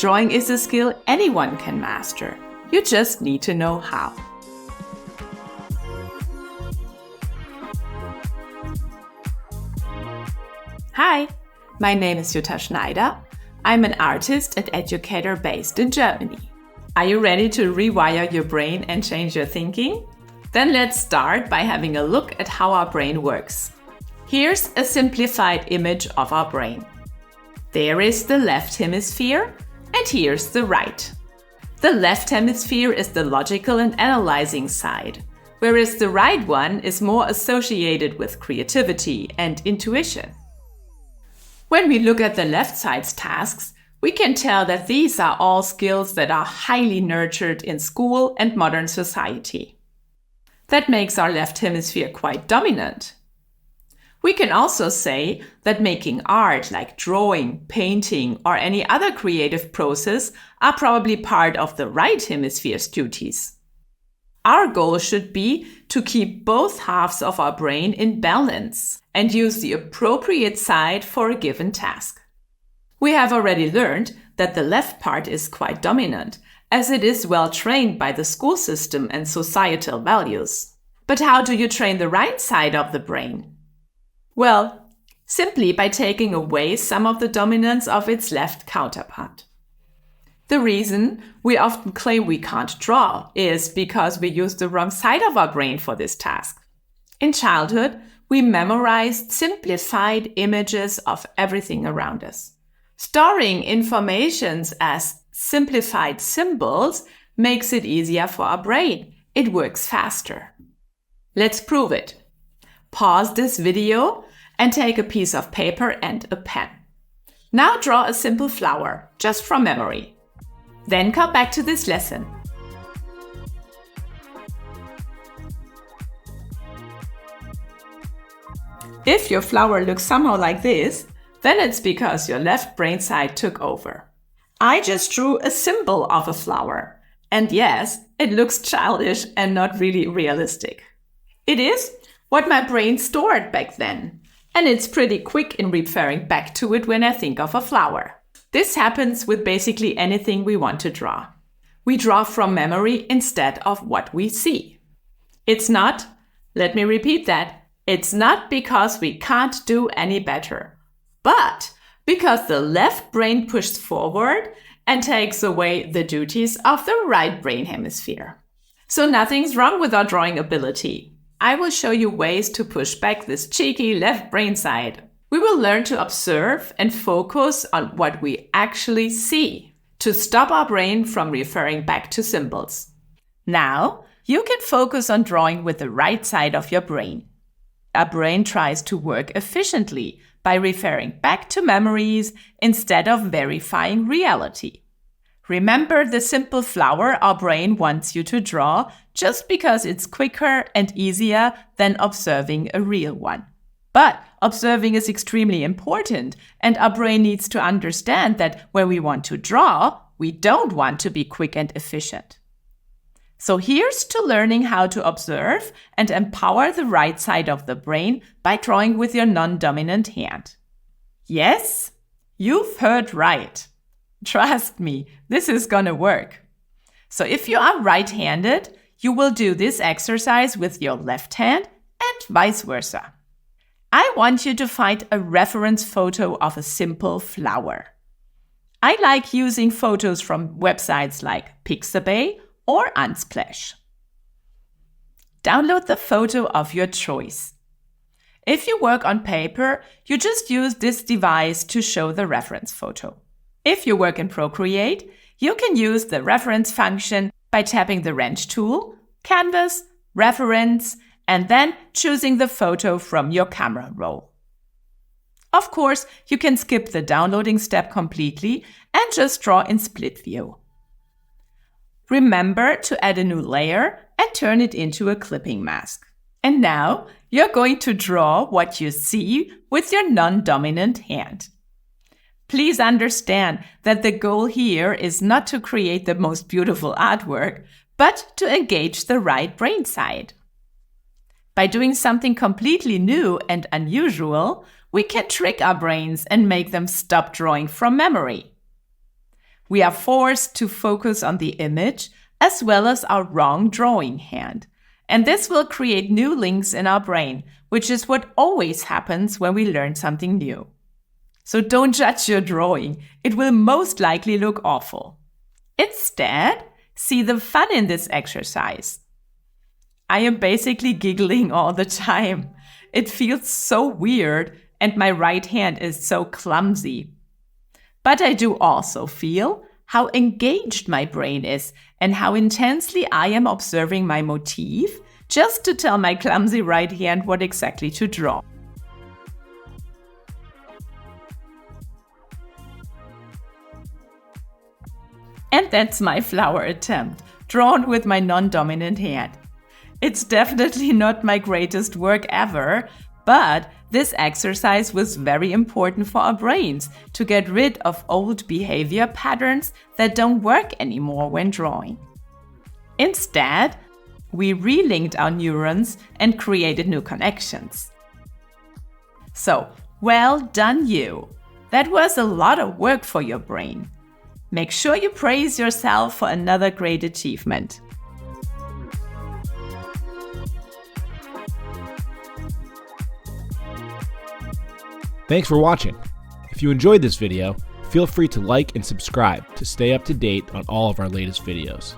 Drawing is a skill anyone can master. You just need to know how. Hi, my name is Jutta Schneider. I'm an artist and educator based in Germany. Are you ready to rewire your brain and change your thinking? Then let's start by having a look at how our brain works. Here's a simplified image of our brain. There is the left hemisphere, and here's the right. The left hemisphere is the logical and analyzing side, whereas the right one is more associated with creativity and intuition. When we look at the left side's tasks, we can tell that these are all skills that are highly nurtured in school and modern society. That makes our left hemisphere quite dominant. We can also say that making art like drawing, painting, or any other creative process are probably part of the right hemisphere's duties. Our goal should be to keep both halves of our brain in balance and use the appropriate side for a given task. We have already learned that the left part is quite dominant, as it is well trained by the school system and societal values. But how do you train the right side of the brain? Well, simply by taking away some of the dominance of its left counterpart. The reason we often claim we can't draw is because we use the wrong side of our brain for this task. In childhood, we memorized simplified images of everything around us. Storing information as simplified symbols makes it easier for our brain. It works faster. Let's prove it. Pause this video and take a piece of paper and a pen. Now draw a simple flower, just from memory. Then come back to this lesson. If your flower looks somehow like this, then it's because your left brain side took over. I just drew a symbol of a flower. And yes, it looks childish and not really realistic. It is what my brain stored back then. And it's pretty quick in referring back to it when I think of a flower. This happens with basically anything we want to draw. We draw from memory instead of what we see. It's not, let me repeat that, it's not because we can't do any better, but because the left brain pushes forward and takes away the duties of the right brain hemisphere. So nothing's wrong with our drawing ability. I will show you ways to push back this cheeky left brain side. We will learn to observe and focus on what we actually see to stop our brain from referring back to symbols. Now, you can focus on drawing with the right side of your brain. Our brain tries to work efficiently by referring back to memories instead of verifying reality. Remember the simple flower our brain wants you to draw just because it's quicker and easier than observing a real one. But observing is extremely important, and our brain needs to understand that when we want to draw, we don't want to be quick and efficient. So here's to learning how to observe and empower the right side of the brain by drawing with your non-dominant hand. Yes, you've heard right. Trust me, this is gonna work. So if you are right-handed, you will do this exercise with your left hand and vice versa. I want you to find a reference photo of a simple flower. I like using photos from websites like Pixabay or Unsplash. Download the photo of your choice. If you work on paper, you just use this device to show the reference photo. If you work in Procreate, you can use the reference function by tapping the wrench tool, canvas, reference, and then choosing the photo from your camera roll. Of course, you can skip the downloading step completely and just draw in split view. Remember to add a new layer and turn it into a clipping mask. And now you're going to draw what you see with your non-dominant hand. Please understand that the goal here is not to create the most beautiful artwork, but to engage the right brain side. By doing something completely new and unusual, we can trick our brains and make them stop drawing from memory. We are forced to focus on the image as well as our wrong drawing hand. And this will create new links in our brain, which is what always happens when we learn something new. So don't judge your drawing. It will most likely look awful. Instead, see the fun in this exercise. I am basically giggling all the time. It feels so weird, and my right hand is so clumsy. But I do also feel how engaged my brain is and how intensely I am observing my motif just to tell my clumsy right hand what exactly to draw. And that's my flower attempt, drawn with my non-dominant hand. It's definitely not my greatest work ever, but this exercise was very important for our brains to get rid of old behavior patterns that don't work anymore when drawing. Instead, we relinked our neurons and created new connections. So, well done you! That was a lot of work for your brain. Make sure you praise yourself for another great achievement. Thanks for watching. If you enjoyed this video, feel free to like and subscribe to stay up to date on all of our latest videos.